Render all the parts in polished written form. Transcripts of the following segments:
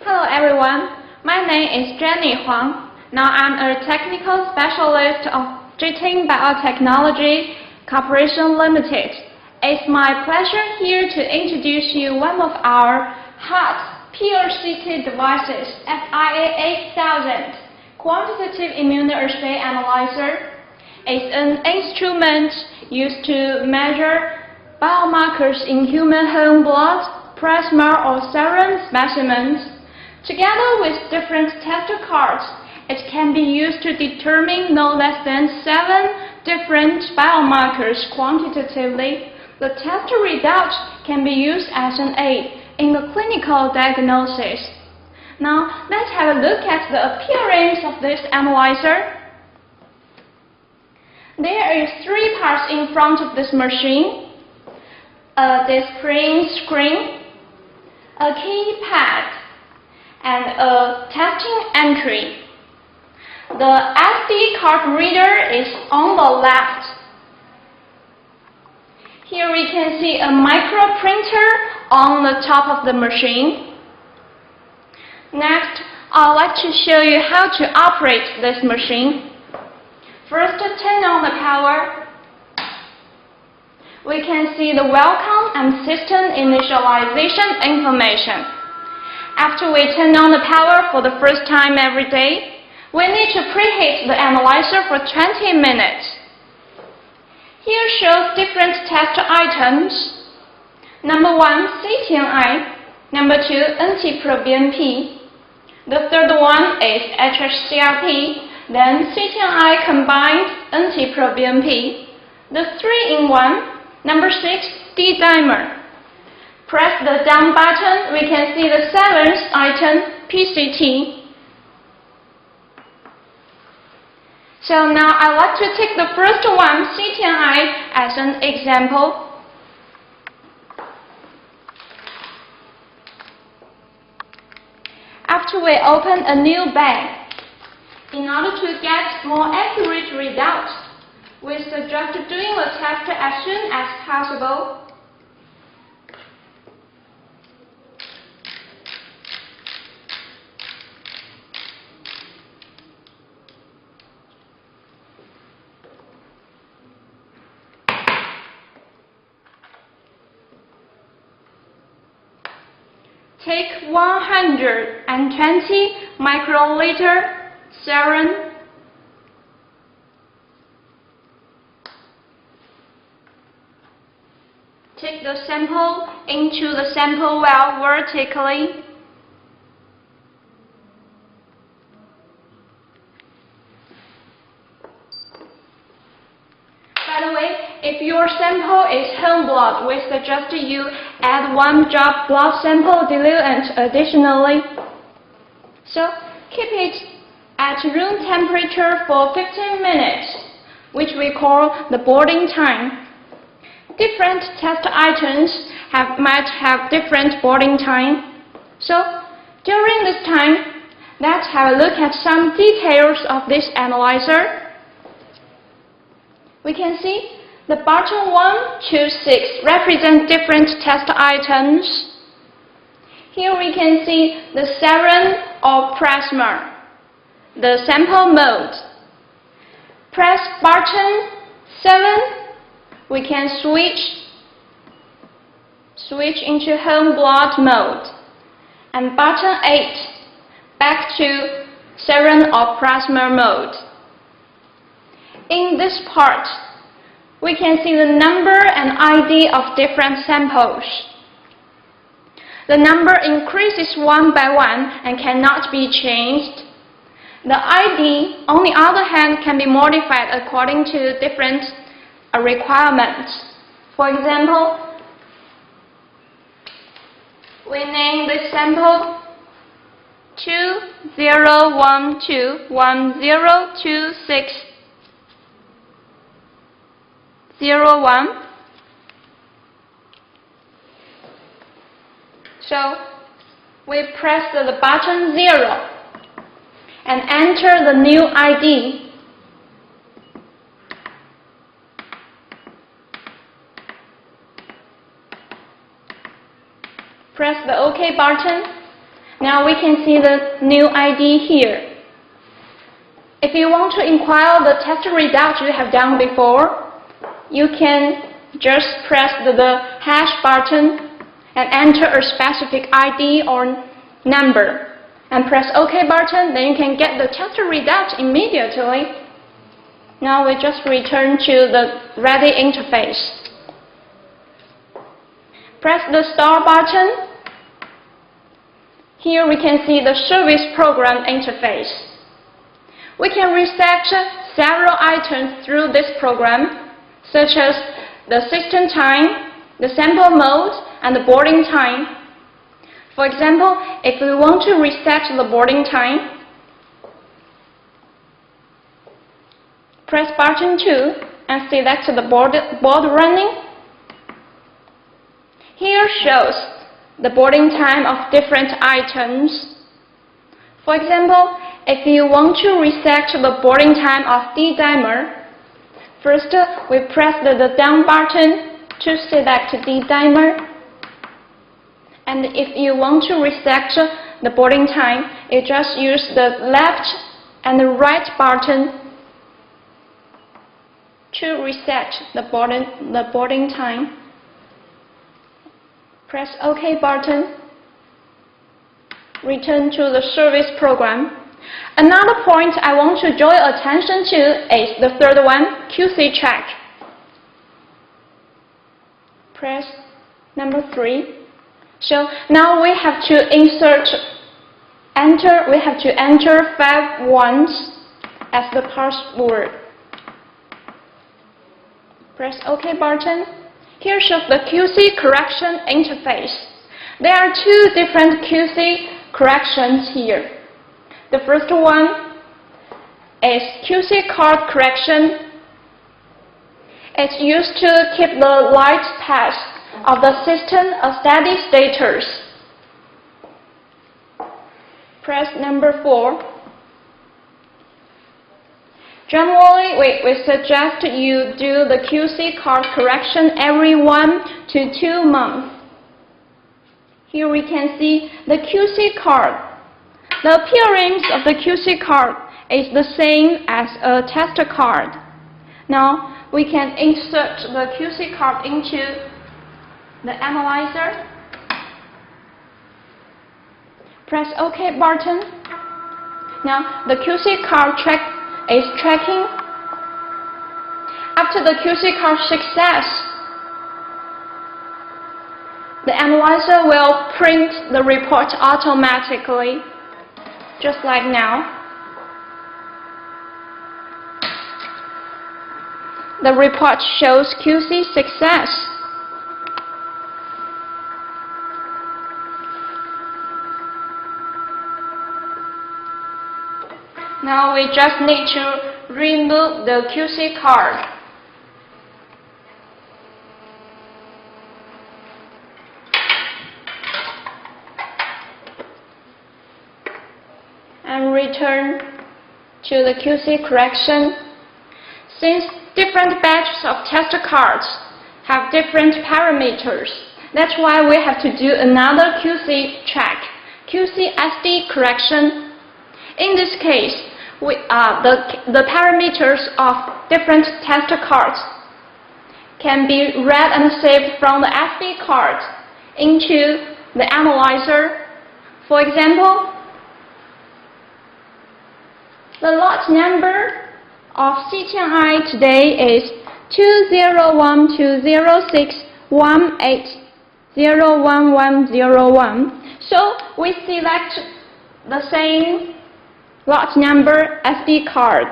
Hello everyone, my name is Jenny Huang. Now I'm a technical specialist of Getein Biotechnology Corporation Limited. It's my pleasure here to introduce you one of our hot PVC devices, FIA8000 quantitative immunoassay analyzer. It's an instrument used to measure biomarkers in human home blood, plasma or serum specimens. Together with different test cards, it can be used to determine no less than 7 different biomarkers quantitatively. The test result can be used as an aid in the clinical diagnosis. Now, let's have a look at the appearance of this analyzer. There is 3 parts in front of this machine: a display screen, a keypad, and a testing entry. The SD card reader is on the left. Here we can see a micro printer on the top of the machine. Next, I'd like to show you how to operate this machine. First, turn on the power. We can see the welcome and system initialization information. After we turn on the power for the first time every day, we need to preheat the analyzer for 20 minutes. Here shows different test items. Number 1, CTNI. Number 2, NT-proBNP. The third one is HHCRP, then CTNI combined NT-proBNP. The 3-in-1, number 6, D-dimer. Press the down button, we can see the 7th item, PCT. So now I'd like to take the first one, CTNI, as an example. After we open a new bag, in order to get more accurate results, we suggest doing the test as soon as possible. Take 120 microliter serum. Take the sample into the sample well vertically. By the way, if your sample is home blood, we suggest you add 1 drop blood sample diluent additionally. So keep it at room temperature for 15 minutes, which we call the boarding time. Different test items might have different boarding time. So during this time, let's have a look at some details of this analyzer. We can see the bottom 1 to 6 represent different test items. Here we can see the serum or plasma, the sample mode. Press button 7, we can switch into home blood mode, and button 8 back to serum or plasma mode. In this part, we can see the number and ID of different samples. The number increases 1 by 1 and cannot be changed. The ID, on the other hand, can be modified according to different requirements. For example, we name this sample 2012102601. So we press the button 0 and enter the new ID. Press the OK button Now we can see the new ID here. If you want to inquire the test result you have done before, you can just press the hash button and enter a specific ID or number and press OK button, then you can get the test result immediately. Now we just return to the ready interface. Press the Start button. Here we can see the service program interface. We can reset several items through this program, such as the system time, the sample mode, and the boarding time. For example, if we want to reset the boarding time, press button 2 and select the board running. Here shows the boarding time of different items. For example, if you want to reset the boarding time of D-dimer, first we press the down button to select D-dimer. And if you want to reset the boarding time, you just use the left and the right button to reset the boarding time. Press OK button. Return to the service program. Another point I want to draw your attention to is the third one, QC check. Press number 3. So now we have to enter 5 ones as the password. Press OK button. Here shows the QC correction interface. There are 2 different QC corrections here. The first one is QC card correction. It's used to keep the light path of the system a steady status. Press number 4. Generally, we suggest you do the QC card correction every 1 to 2 months. Here we can see the QC card. The appearance of the QC card is the same as a test card. Now we can insert the QC card into the analyzer. Press OK button. Now the QC card is tracking. After the QC card success, the analyzer will print the report automatically, just like now. The report shows QC success. Now we just need to remove the QC card. And return to the QC correction. Since different batches of test cards have different parameters, that's why we have to do another QC check, QC SD correction. In this case, the parameters of different test cards can be read and saved from the SD card into the analyzer. For example, the lot number of Getein today is 2012061801101. So we select the same lot number SD card.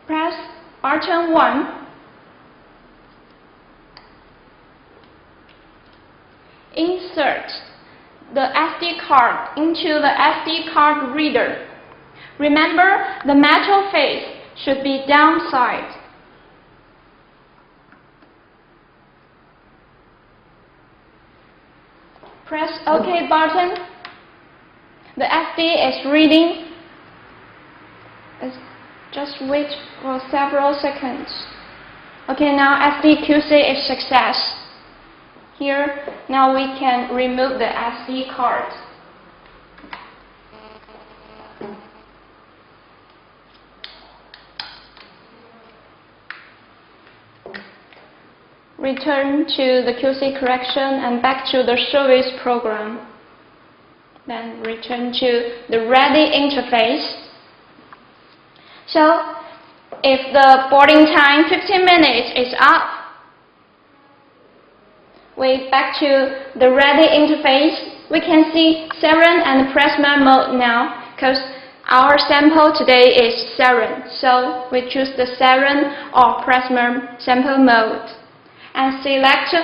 Press button 1. Insert the SD card into the SD card reader. Remember, the metal face should be downside. Press OK button. The SD is reading. Just wait for several seconds. Okay, now SD QC is success. Here, now we can remove the SD card. Return to the QC correction and back to the service program. Then return to the ready interface. So, if the boarding time 15 minutes is up, we back to the ready interface. We can see sarin and plasma mode now because our sample today is sarin. So we choose the sarin or plasma sample mode and select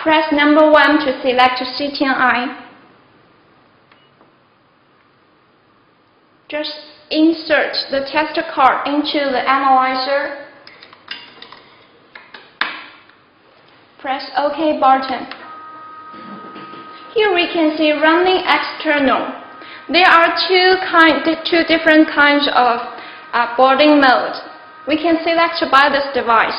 press number 1 to select C10I. Just insert the tester card into the analyzer. Press OK button. Here we can see running external. There are two different kinds of boarding modes. We can select by this device: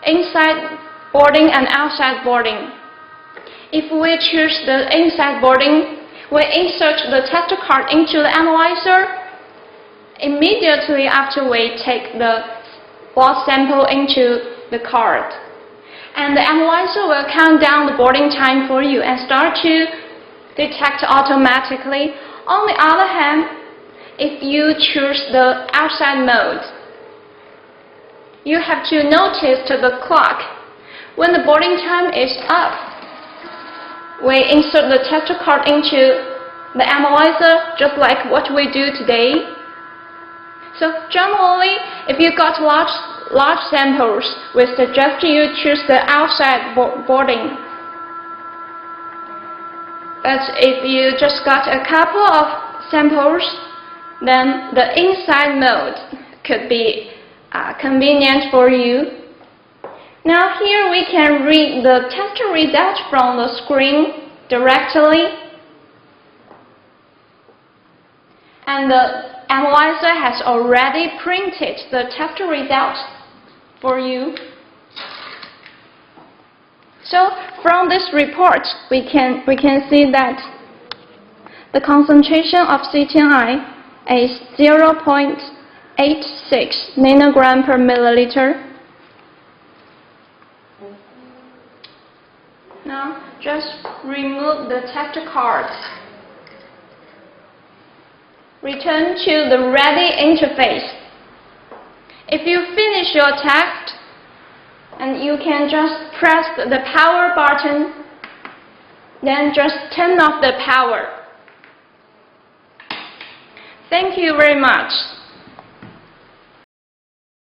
inside boarding and outside boarding. If we choose the inside boarding, we insert the tester card into the analyzer. Immediately after we take the blood sample into the card, and the analyzer will count down the boarding time for you and start to detect automatically. On the other hand, if you choose the outside mode, you have to notice the clock. When the boarding time is up, we insert the tester card into the analyzer just like what we do today. So generally, if you got large samples, we suggest you choose the outside boarding. But if you just got a couple of samples, then the inside mode could be convenient for you. Now here we can read the tester result from the screen directly. And the analyzer has already printed the test result for you. So from this report, we can see that the concentration of C10I is 0.86 nanogram per milliliter. Now just remove the tester card. Return to the ready interface. If you finish your test, and you can just press the power button, then just turn off the power. Thank you very much.